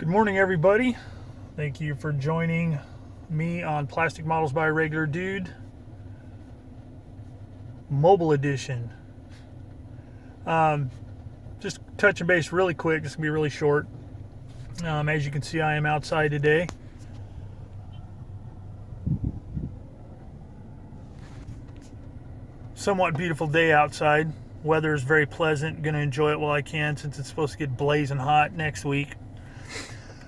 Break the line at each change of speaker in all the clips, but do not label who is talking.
Good morning, everybody. Thank you for joining me on Plastic Models by a Regular Dude Mobile Edition. Just touching base really quick. This can be really short. As you can see, I am outside today. Somewhat beautiful day outside. Weather is very pleasant. Going to enjoy it while I can since it's supposed to get blazing hot next week.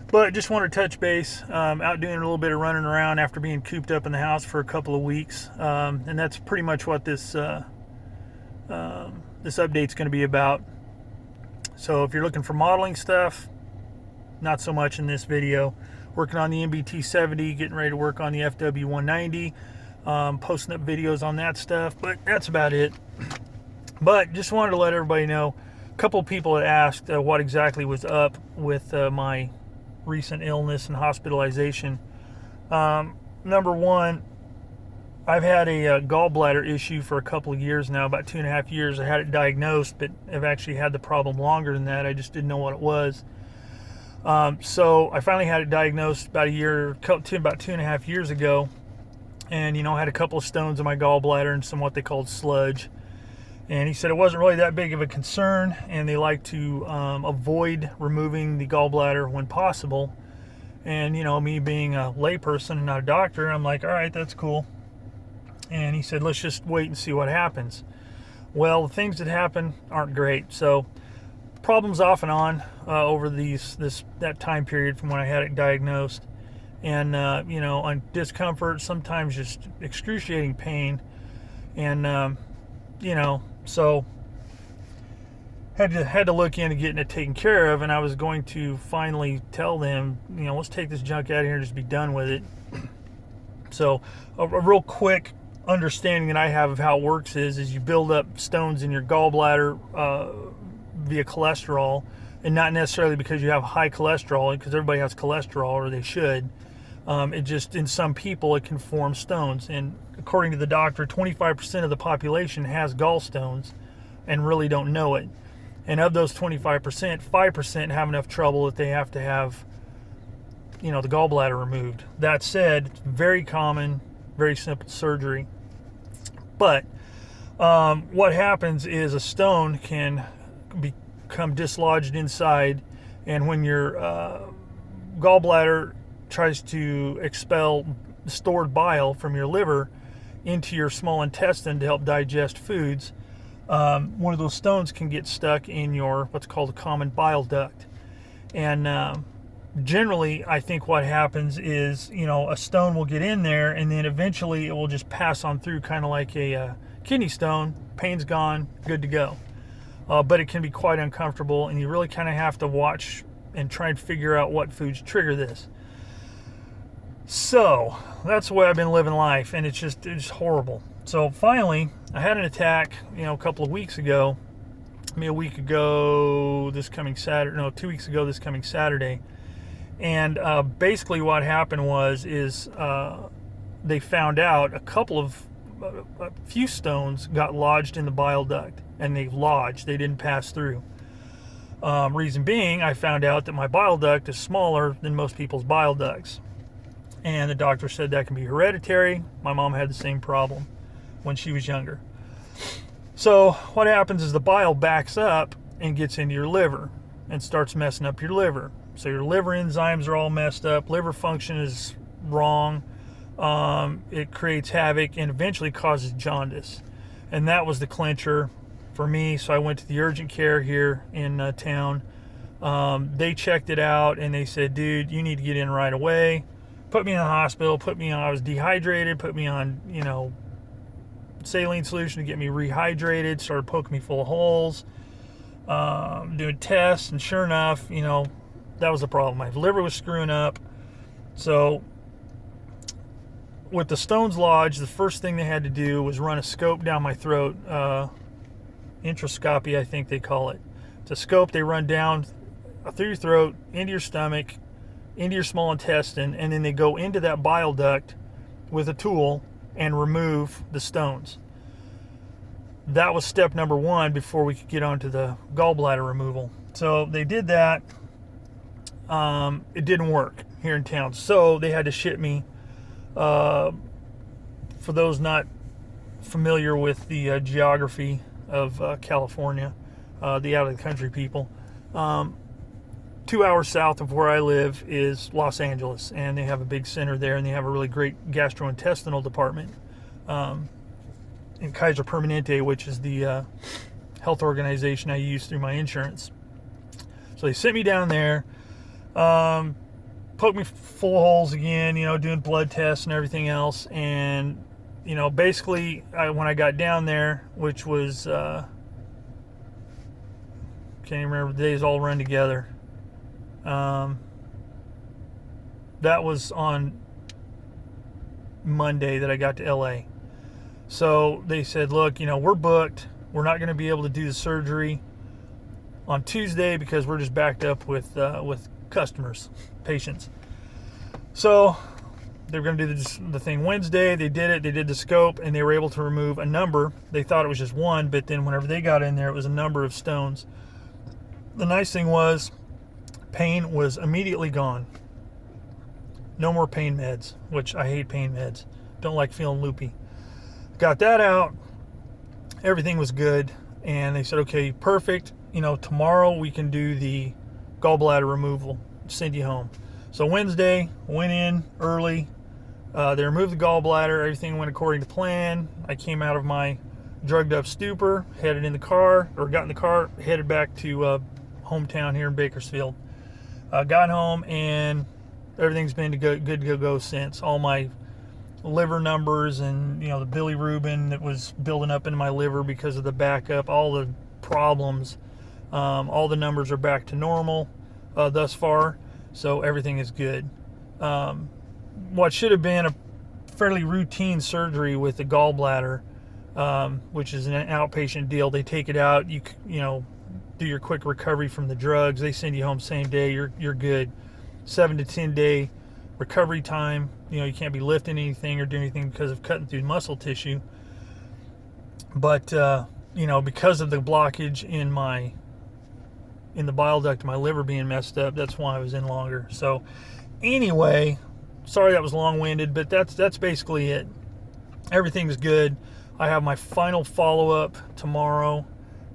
But just wanted to touch base, out doing a little bit of running around after being cooped up in the house for a couple of weeks. And that's pretty much what this update's going to be about. So if you're looking for modeling stuff, not so much in this video. Working on the MBT70, getting ready to work on the FW190, posting up videos on that stuff, but that's about it. But just wanted to let everybody know, a couple of people had asked what exactly was up with my recent illness and hospitalization. Number one, I've had a gallbladder issue for a couple of years now, about 2.5 years. I had it diagnosed, but I've actually had the problem longer than that. I just didn't know what it was. So I finally had it diagnosed about about 2.5 years ago. And, I had a couple of stones in my gallbladder and some what they called sludge. And he said it wasn't really that big of a concern, and they like to avoid removing the gallbladder when possible. And, me being a layperson and not a doctor, I'm like, all right, that's cool. And he said, let's just wait and see what happens. Well, the things that happen aren't great. So problems off and on over that time period from when I had it diagnosed. And, on discomfort, sometimes just excruciating pain. And, so had to look into getting it taken care of, and I was going to finally tell them, let's take this junk out of here and just be done with it. So a real quick understanding that I have of how it works is you build up stones in your gallbladder via cholesterol, and not necessarily because you have high cholesterol, because everybody has cholesterol, or they should. It just, in some people, it can form stones. And according to the doctor, 25% of the population has gallstones and really don't know it. And of those 25%, 5% have enough trouble that they have to have, the gallbladder removed. That said, it's very common, very simple surgery. But what happens is a stone can become dislodged inside, and when your gallbladder tries to expel stored bile from your liver into your small intestine to help digest foods, one of those stones can get stuck in your what's called a common bile duct. And generally, I think what happens is, a stone will get in there, and then eventually it will just pass on through, kind of like a kidney stone. Pain's gone, good to go. But it can be quite uncomfortable, and you really kind of have to watch and try and figure out what foods trigger this. So that's the way I've been living life, and it's just horrible. So finally, I had an attack, a couple of weeks ago. A week ago this coming Saturday. No, 2 weeks ago this coming Saturday. And basically what happened is they found out a few stones got lodged in the bile duct, and they didn't pass through. Reason being, I found out that my bile duct is smaller than most people's bile ducts. And the doctor said that can be hereditary. My mom had the same problem when she was younger. So what happens is the bile backs up and gets into your liver and starts messing up your liver. So your liver enzymes are all messed up. Liver function is wrong. It creates havoc and eventually causes jaundice. And that was the clincher for me. So I went to the urgent care here in town. They checked it out, and they said, dude, you need to get in right away. Put me in the hospital, I was dehydrated, put me on, saline solution to get me rehydrated, started poking me full of holes, doing tests, and sure enough, that was the problem. My liver was screwing up. So with the stones lodged, the first thing they had to do was run a scope down my throat, introscopy, I think they call it. It's a scope they run down through your throat, into your stomach, into your small intestine, and then they go into that bile duct with a tool and remove the stones. That was step number one before we could get on to the gallbladder removal. So they did that. it didn't work here in town. So they had to ship me. For those not familiar with the geography of California, the out of the country people, 2 hours south of where I live is Los Angeles, and they have a big center there, and they have a really great gastrointestinal department in Kaiser Permanente, which is the health organization I use through my insurance. So they sent me down there, poked me full of holes again, doing blood tests and everything else, and basically when I got down there, which was can't even remember, the days all run together. That was on Monday that I got to LA. So they said, look, we're booked. We're not going to be able to do the surgery on Tuesday because we're just backed up with customers, patients. So they were going to do the thing Wednesday. They did it. They did the scope, and they were able to remove a number. They thought it was just one, but then whenever they got in there, it was a number of stones. The nice thing was, pain was immediately gone. No more pain meds, which I hate pain meds. Don't like feeling loopy. Got that out. Everything was good. And they said, okay, perfect. Tomorrow we can do the gallbladder removal. Send you home. So Wednesday, went in early. They removed the gallbladder. Everything went according to plan. I came out of my drugged up stupor, got in the car, headed back to hometown here in Bakersfield. Got home, and everything's been good to go since. All my liver numbers and the bilirubin that was building up in my liver because of the backup, all the problems, all the numbers are back to normal thus far, so everything is good. What should have been a fairly routine surgery with the gallbladder, which is an outpatient deal. They take it out, you do your quick recovery from the drugs. They send you home same day. You're good. 7 to 10 day recovery time. You can't be lifting anything or doing anything because of cutting through muscle tissue. But because of the blockage in the bile duct, my liver being messed up, that's why I was in longer. So anyway, sorry that was long-winded, but that's basically it. Everything's good. I have my final follow-up tomorrow,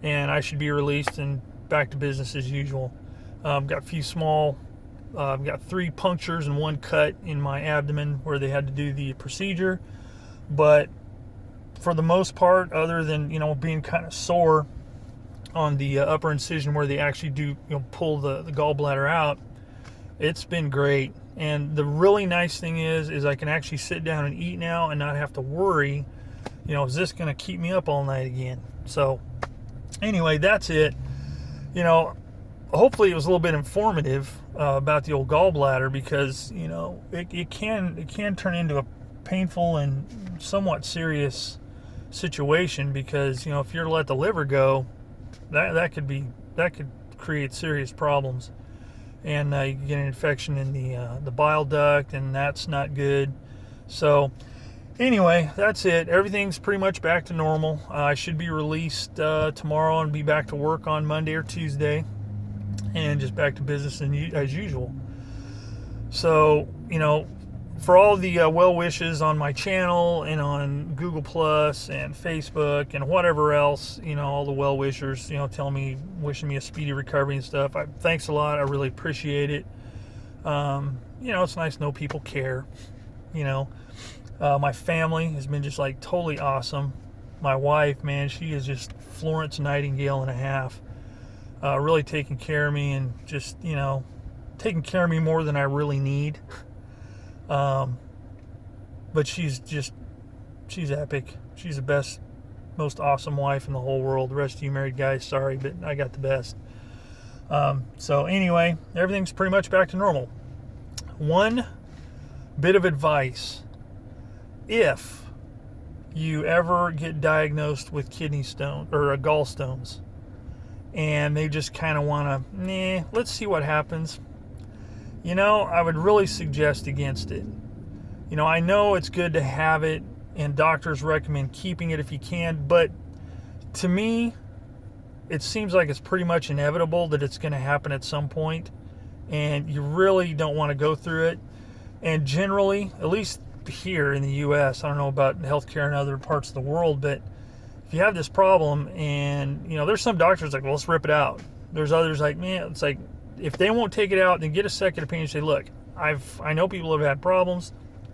and I should be released and back to business as usual. Got a few I've got 3 punctures and 1 cut in my abdomen where they had to do the procedure. But for the most part, other than, being kind of sore on the upper incision where they actually do, pull the gallbladder out, it's been great. And the really nice thing is I can actually sit down and eat now and not have to worry, is this going to keep me up all night again? So anyway, that's it. Hopefully it was a little bit informative about the old gallbladder, because it can turn into a painful and somewhat serious situation, because if you're to let the liver go, that could create serious problems, and you get an infection in the bile duct, and that's not good. So anyway, that's it. Everything's pretty much back to normal. I should be released tomorrow and be back to work on Monday or Tuesday, and just back to business as usual. So, for all the well wishes on my channel and on Google Plus and Facebook and whatever else, all the well wishers, telling me, wishing me a speedy recovery and stuff. Thanks a lot. I really appreciate it. It's nice to know people care. My family has been just like totally awesome. My wife, man, she is just Florence Nightingale and a half. Really taking care of me, and just, taking care of me more than I really need. But she's epic. She's the best, most awesome wife in the whole world. The rest of you married guys, sorry, but I got the best. So anyway, everything's pretty much back to normal. One bit of advice: if you ever get diagnosed with kidney stone or gallstones, and they just kind of want to, let's see what happens, I would really suggest against it. I know it's good to have it, and doctors recommend keeping it if you can, but to me, it seems like it's pretty much inevitable that it's going to happen at some point, and you really don't want to go through it. And generally, at least here in the U.S., I don't know about healthcare in other parts of the world, but if you have this problem, and there's some doctors like, well, let's rip it out. There's others like, man, it's like, if they won't take it out, then get a second opinion and say, look, I know people have had problems.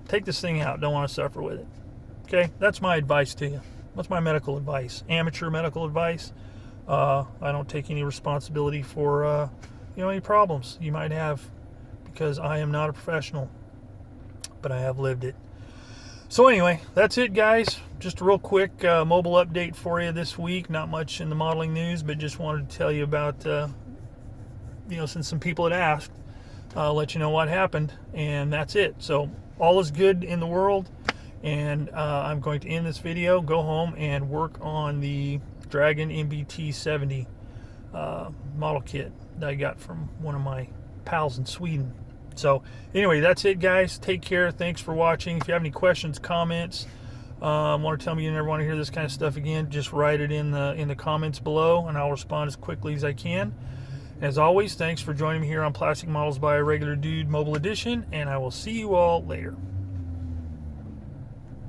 Take this thing out. Don't want to suffer with it. Okay, that's my advice to you. That's my medical advice. Amateur medical advice. I don't take any responsibility for any problems you might have, because I am not a professional, but I have lived it. So anyway, that's it, guys. Just a real quick mobile update for you this week. Not much in the modeling news, but just wanted to tell you about, since some people had asked, let you know what happened, and that's it. So all is good in the world, and I'm going to end this video, go home, and work on the Dragon MBT-70 model kit that I got from one of my pals in Sweden. So anyway, that's it, guys. Take care. Thanks for watching. If you have any questions, comments, want to tell me you never want to hear this kind of stuff again, just write it in the comments below, and I'll respond as quickly as I can. As always, thanks for joining me here on Plastic Models by a Regular Dude Mobile Edition, and I will see you all later.